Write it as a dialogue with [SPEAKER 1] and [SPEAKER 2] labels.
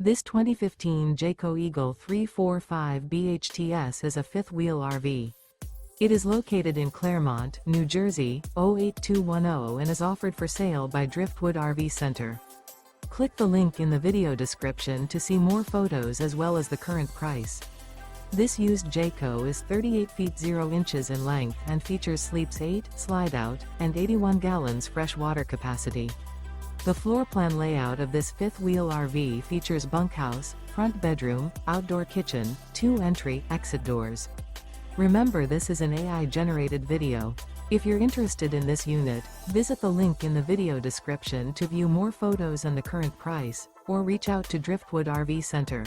[SPEAKER 1] This 2015 Jayco Eagle 345 BHTS is a fifth-wheel RV. It is located in Clermont, New Jersey, 08210 and is offered for sale by Driftwood RV Center. Click the link in the video description to see more photos as well as the current price. This used Jayco is 38 feet 0 inches in length and features sleeps 8, slide-out, and 81 gallons fresh water capacity. The floor plan layout of this fifth-wheel RV features bunkhouse, front bedroom, outdoor kitchen, 2 entry/exit doors. Remember, this is an AI-generated video. If you're interested in this unit, visit the link in the video description to view more photos and the current price, or reach out to Driftwood RV Center.